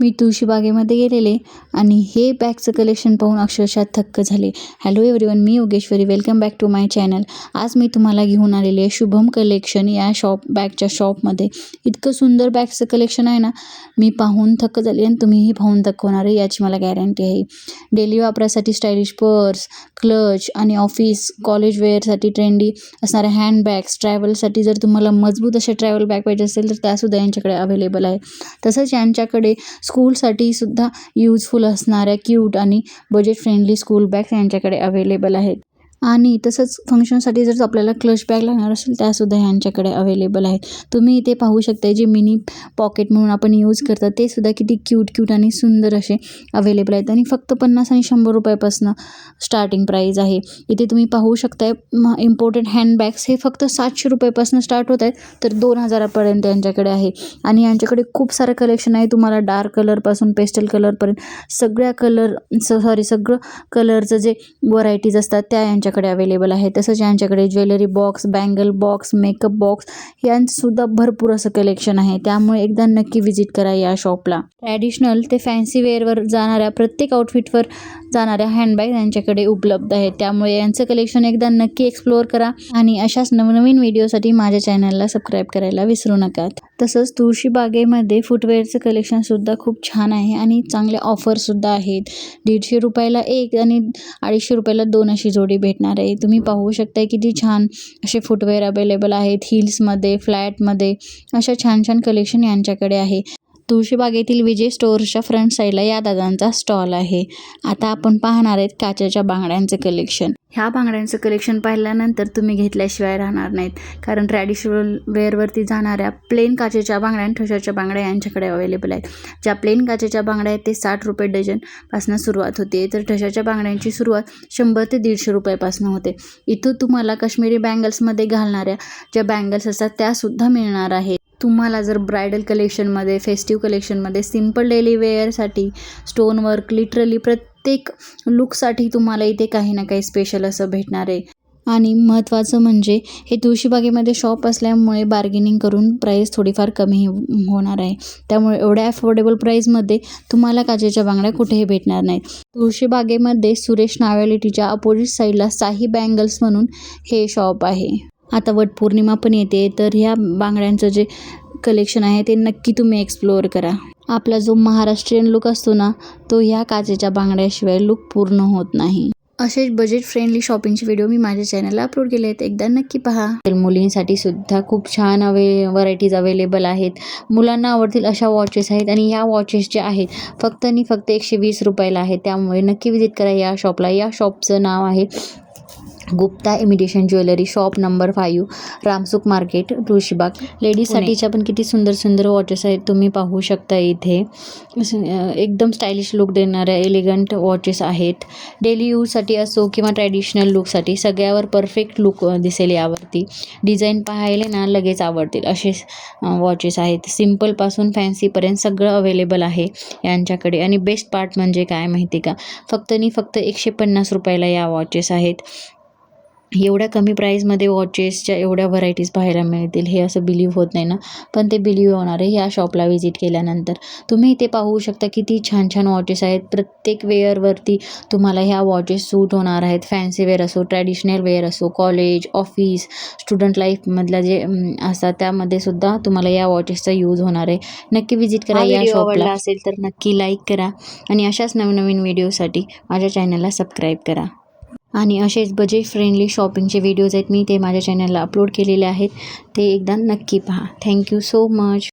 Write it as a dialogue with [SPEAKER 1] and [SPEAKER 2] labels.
[SPEAKER 1] मी तुळशीबागेमध्ये गेलेले आणि हे बॅगचं कलेक्शन पाहून अक्षरशः थक्क झाले. हॅलो एव्हरीवन, मी Yogeshwari. Welcome back to my channel. आज मी तुम्हाला घेऊन आलेले आहे शुभम कलेक्शन या बॅगच्या शॉपमध्ये. इतकं सुंदर बॅगचं कलेक्शन आहे ना, मी पाहून थक्क झाले आणि तुम्हीही पाहून थक्क होणार आहे याची मला गॅरंटी आहे. डेली वापरासाठी स्टायलिश पर्स, क्लच आणि ऑफिस कॉलेज वेअरसाठी ट्रेंडी असणाऱ्या हँडबॅग्स, ट्रॅव्हलसाठी जर तुम्हाला मजबूत असे ट्रॅव्हल बॅग पाहिजे असेल तर त्यासुद्धा यांच्याकडे अवेलेबल आहे. तसंच यांच्याकडे स्कूलसाठी सुद्धा यूजफुल असणाऱ्या क्यूट आणि बजेट फ्रेंडली स्कूल बॅग्स यांच्याकडे अवेलेबल आहेत. आणि तसंच फंक्शनसाठी जर आपल्याला क्लच बॅग लागणार असेल त्यासुद्धा यांच्याकडे अवेलेबल आहेत. तुम्ही इथे पाहू शकता जे मिनी पॉकेट म्हणून आपण यूज करतात ते सुद्धा किती क्यूट आणि सुंदर असे अवेलेबल आहेत. आणि फक्त 50 आणि 100 रुपयापासून स्टार्टिंग प्राईज आहे. इथे तुम्ही पाहू शकताय इम्पोर्टेड हँडबॅग्स हे फक्त 700 रुपयापासून स्टार्ट होत आहेत, तर 2000पर्यंत यांच्याकडे आहे. आणि यांच्याकडे खूप सारं कलेक्शन आहे. तुम्हाला डार्क कलरपासून पेस्टल कलरपर्यंत सगळं कलरचं जे व्हरायटीज असतात त्या यांच्याकडे अवेलेबल आहे. तसंच यांच्याकडे jewellery box, bangle box, makeup box यांचंसुद्धा भरपूर असं कलेक्शन आहे. त्यामुळे एकदा नक्की व्हिजिट करा या शॉपला. ट्रॅडिशनल ते फॅन्सी वेअरवर जाणाऱ्या प्रत्येक आउटफिटवर जाणाऱ्या हँडबॅग यांच्याकडे उपलब्ध आहेत. त्यामुळे यांचं कलेक्शन एकदा नक्की एक्सप्लोअर करा आणि अशाच नवनवीन व्हिडिओसाठी माझ्या चॅनलला सबस्क्राईब करायला विसरू नका. तसंच तुळशीबागेमध्ये फुटवेअरचं कलेक्शनसुद्धा खूप छान आहे आणि चांगले ऑफरसुद्धा आहेत. 150 रुपयाला एक आणि 250 रुपयाला 2 अशी जोडी भेटणार आहे. तुम्ही पाहू शकता किती छान असे फुटवेअर अवेलेबल आहेत. हिल्समध्ये, फ्लॅटमध्ये अशा छान कलेक्शन यांच्याकडे आहे. तुळशीबागेतील विजय स्टोअर्सच्या फ्रंट साईडला या दादांचा स्टॉल आहे. आता आपण पाहणार आहेत काचेच्या बांगड्यांचं कलेक्शन. ह्या बांगड्यांचं कलेक्शन पाहिल्यानंतर तुम्ही घेतल्याशिवाय राहणार नाहीत, कारण ट्रॅडिशनल वेअरवरती जाणाऱ्या प्लेन काचेच्या बांगड्या आणि ठशाच्या बांगड्या यांच्याकडे अवेलेबल आहेत. ज्या प्लेन काचेच्या बांगड्या आहेत ते 60 रुपये डझनपासून सुरुवात होते, तर ठशाच्या बांगड्यांची सुरुवात 100 ते 150 रुपयापासून होते. इथं तुम्हाला काश्मीरी बँगल्समध्ये घालणाऱ्या ज्या बँगल्स असतात त्यासुद्धा मिळणार आहेत. तुम्हाला जर ब्रायडल कलेक्शनमध्ये, फेस्टिव्ह कलेक्शनमध्ये, सिम्पल डेली वेअरसाठी, स्टोन वर्क, लिटरली प्रत्येक लुकसाठी तुम्हाला इथे काही ना काही स्पेशल असं भेटणार आहे. आणि महत्त्वाचं म्हणजे हे तुळशीबागेमध्ये शॉप असल्यामुळे बार्गेनिंग करून प्राईस थोडीफार कमी होणार आहे. त्यामुळे एवढ्या अफोर्डेबल प्राईजमध्ये तुम्हाला काचेच्या बांगड्या कुठेही भेटणार नाहीत. तुळशीबागेमध्ये सुरेश नाव्यालिटीच्या अपोजिट साईडला साई बँगल्स म्हणून हे शॉप आहे. आता वटपौर्णिमा पण येते, तर ह्या बांगड्यांचं जे कलेक्शन आहे ते नक्की तुम्ही एक्सप्लोअर करा. आपला जो महाराष्ट्रीयन लुक असतो ना, तो ह्या काचेच्या बांगड्याशिवाय लुक पूर्ण होत नाही. असेच बजेट फ्रेंडली शॉपिंगचे व्हिडिओ मी माझ्या चॅनलला अपलोड केले आहेत, एकदा नक्की पहा. मुलींसाठी सुद्धा खूप छान व्हरायटीज अवेलेबल आहेत. मुलांना आवडतील अशा वॉचेस आहेत आणि या वॉचेस ज्या आहेत फक्त 120 रुपयाला आहेत. त्यामुळे नक्की व्हिजिट करा या शॉपला. या शॉपचं नाव आहे Gupta imitation jewellery, shop number 5, Ramsukh market, Tulshibaug. लेडीजसाठीच्या पण किती सुंदर वॉचेस आहेत तुम्ही पाहू शकता. इथे एकदम स्टायलिश लुक देणाऱ्या एलिगंट वॉचेस आहेत. डेली यूजसाठी असो किंवा ट्रॅडिशनल लुकसाठी सगळ्यावर परफेक्ट लुक दिसेल. यावरती डिझाईन पाहायला ना लगेच आवडतील असे वॉचेस आहेत. सिम्पलपासून फॅन्सीपर्यंत सगळं अवेलेबल आहे यांच्याकडे. आणि बेस्ट पार्ट म्हणजे काय माहिती का, फक्त 150 रुपयाला या वॉचेस आहेत. एवढ्या कमी प्राईजमध्ये वॉचेसच्या एवढ्या व्हरायटीज पाहायला मिळतील हे असं बिलीव्ह होत नाही ना, पण ते बिलीव्ह होणार आहे ह्या शॉपला व्हिजिट केल्यानंतर. तुम्ही इथे पाहू शकता किती छान वॉचेस आहेत. प्रत्येक वेअरवरती तुम्हाला ह्या वॉचेस सूट होणार आहेत. फॅन्सी वेअर असो, ट्रॅडिशनल वेअर असो, कॉलेज, ऑफिस, स्टुडंट लाईफमधल्या जे असतात त्यामध्ये सुद्धा तुम्हाला या वॉचेसचा यूज होणार आहे. नक्की व्हिजिट करा या शॉपला. असेल तर नक्की लाईक करा आणि अशाच नवीन व्हिडिओसाठी माझ्या चॅनलला सबस्क्राईब करा. आणि असेच बजेट फ्रेंडली शॉपिंगचे व्हिडिओज आहेत, मी ते माझ्या चॅनलला अपलोड केलेले आहेत, ते एकदा नक्की पहा. Thank you so much.